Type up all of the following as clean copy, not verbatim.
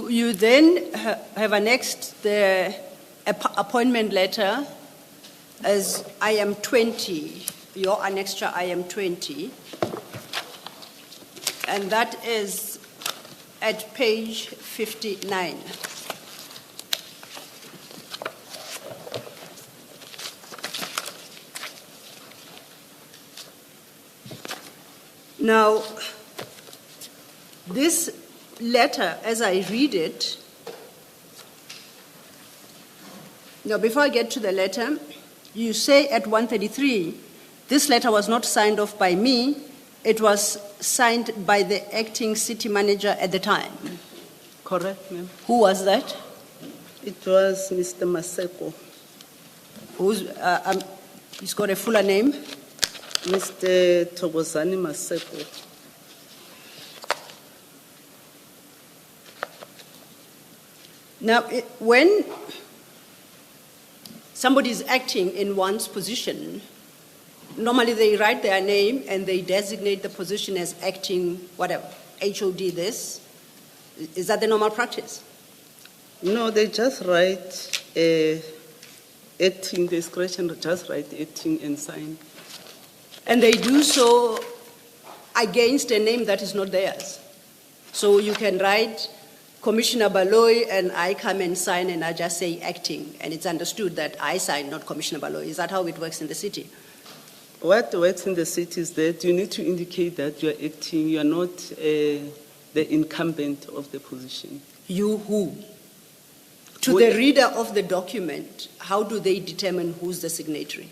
You then have annexed the appointment letter as IM 20, your annexure IM 20, and that is at page 59. Now, this letter, as I read it, now before I get to the letter, you say at 133, this letter was not signed off by me, it was signed by the acting city manager at the time. Correct, ma'am. Who was that? It was Mr. Maseko. He's got a fuller name? Mr. Thokozani Maseko. Now, when somebody is acting in one's position, normally they write their name and they designate the position as acting whatever, HOD this. Is that the normal practice? No, they just write acting, discretion, just write acting and sign. And they do so against a name that is not theirs. So you can write Commissioner Baloyi and I come and sign and I just say acting, and it's understood that I sign, not Commissioner Baloyi. Is that how it works in the city? What works in the city is that you need to indicate that you are acting, you are not the incumbent of the position. You who? To the reader of the document, how do they determine who's the signatory?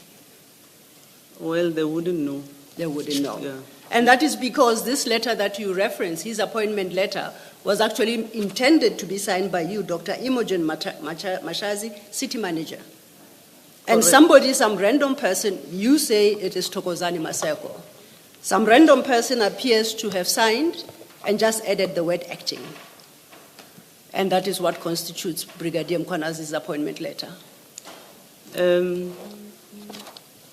Well, they wouldn't know. They wouldn't know. Yeah. And that is because this letter that you reference, his appointment letter, was actually intended to be signed by you, Dr. Imogen Mashazi, city manager. And Correct. somebody, some random person, you say it is Thokozani Maseko. Some random person appears to have signed and just added the word acting. And that is what constitutes Brigadier Mkwanazi's appointment letter.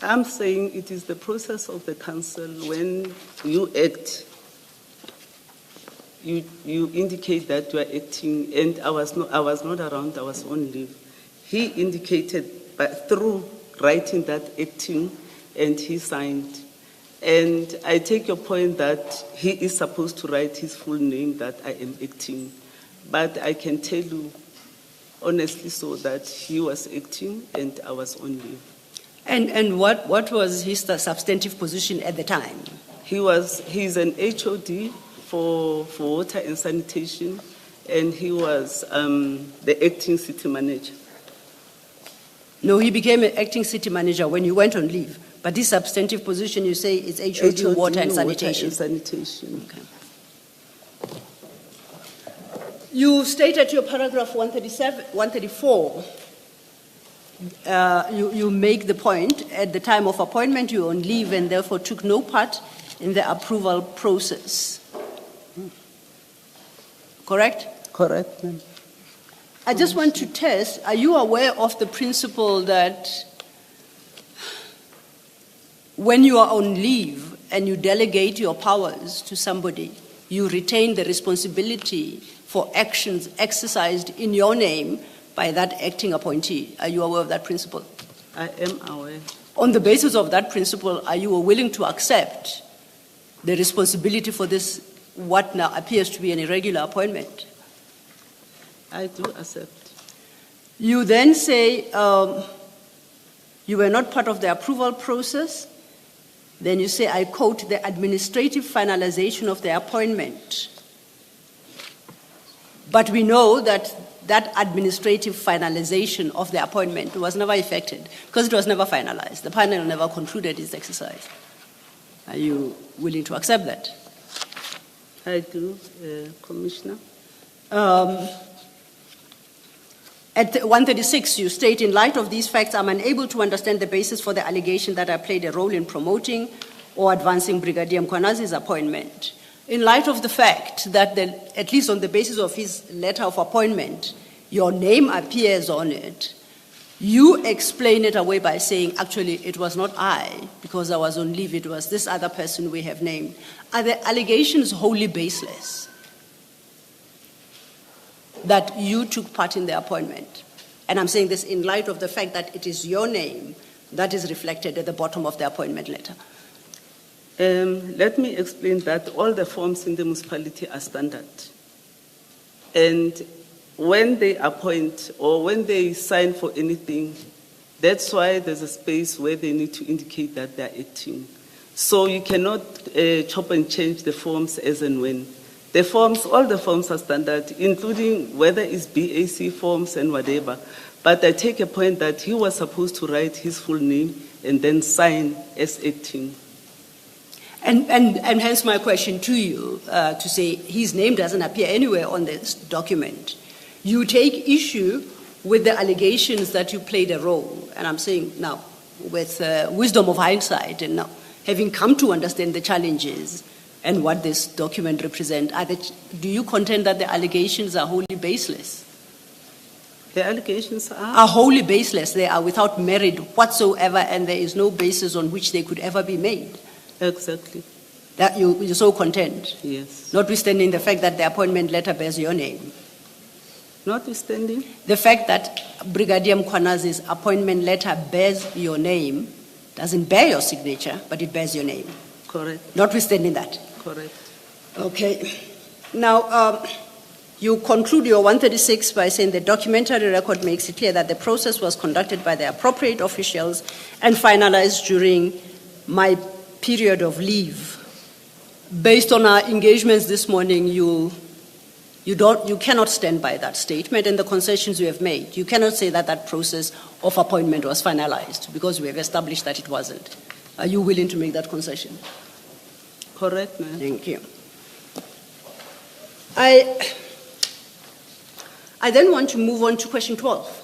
I'm saying it is the process of the council. When you act, you indicate that you are acting, and I was not around, I was on leave. He indicated through writing that acting, and he signed. And I take your point that he is supposed to write his full name, that I am acting. But I can tell you honestly so that he was acting and I was on leave. And what was his substantive position at the time? He's an HOD for water and sanitation, and he was the acting city manager. No, he became an acting city manager when you went on leave. But this substantive position, you say, is HOD, water and sanitation. Water and sanitation. Okay. You stated your paragraph 134. You make the point, at the time of appointment, you were on leave and therefore took no part in the approval process. Correct? Correct, ma'am. I just want to test, are you aware of the principle that when you are on leave and you delegate your powers to somebody, you retain the responsibility for actions exercised in your name by that acting appointee? Are you aware of that principle? I am aware. On the basis of that principle, are you willing to accept the responsibility for this, what now appears to be an irregular appointment? I do accept. You then say you were not part of the approval process. Then you say, I quote, the administrative finalization of the appointment. But we know that that administrative finalization of the appointment was never effected because it was never finalized. The panel never concluded its exercise. Are you willing to accept that? I do, Commissioner. At 136, you state, in light of these facts, I'm unable to understand the basis for the allegation that I played a role in promoting or advancing Brigadier Mkwanazi's appointment. In light of the fact that, at least on the basis of his letter of appointment, your name appears on it, you explain it away by saying, actually, it was not I, because I was on leave, it was this other person we have named. Are the allegations wholly baseless? that you took part in the appointment. And I'm saying this in light of the fact that it is your name that is reflected at the bottom of the appointment letter. Let me explain that all the forms in the municipality are standard. And when they appoint or when they sign for anything, that's why there's a space where they need to indicate that they're acting. So you cannot chop and change the forms as and when. The forms, all the forms are standard, including whether it's BAC forms and whatever. But I take a point that he was supposed to write his full name and then sign as acting. And hence my question to you, to say his name doesn't appear anywhere on this document. You take issue with the allegations that you played a role. And I'm saying now, with wisdom of hindsight and now having come to understand the challenges and what this document represents, do you contend that the allegations are wholly baseless? The allegations Are wholly baseless. They are without merit whatsoever, and there is no basis on which they could ever be made. Exactly. That you're so content, Yes. notwithstanding the fact that the appointment letter bears your name. Notwithstanding, The fact that Brigadier Mkwanazi's appointment letter bears your name doesn't bear your signature, but it bears your name. correct, Notwithstanding that. correct. Okay. Now, you conclude your 136 by saying the documentary record makes it clear that the process was conducted by the appropriate officials and finalized during my period of leave. Based on our engagements this morning, you cannot stand by that statement and the concessions you have made. You cannot say that that process of appointment was finalized because we have established that it wasn't. Are you willing to make that concession? Correct, ma'am. Thank you. I then want to move on to question 12.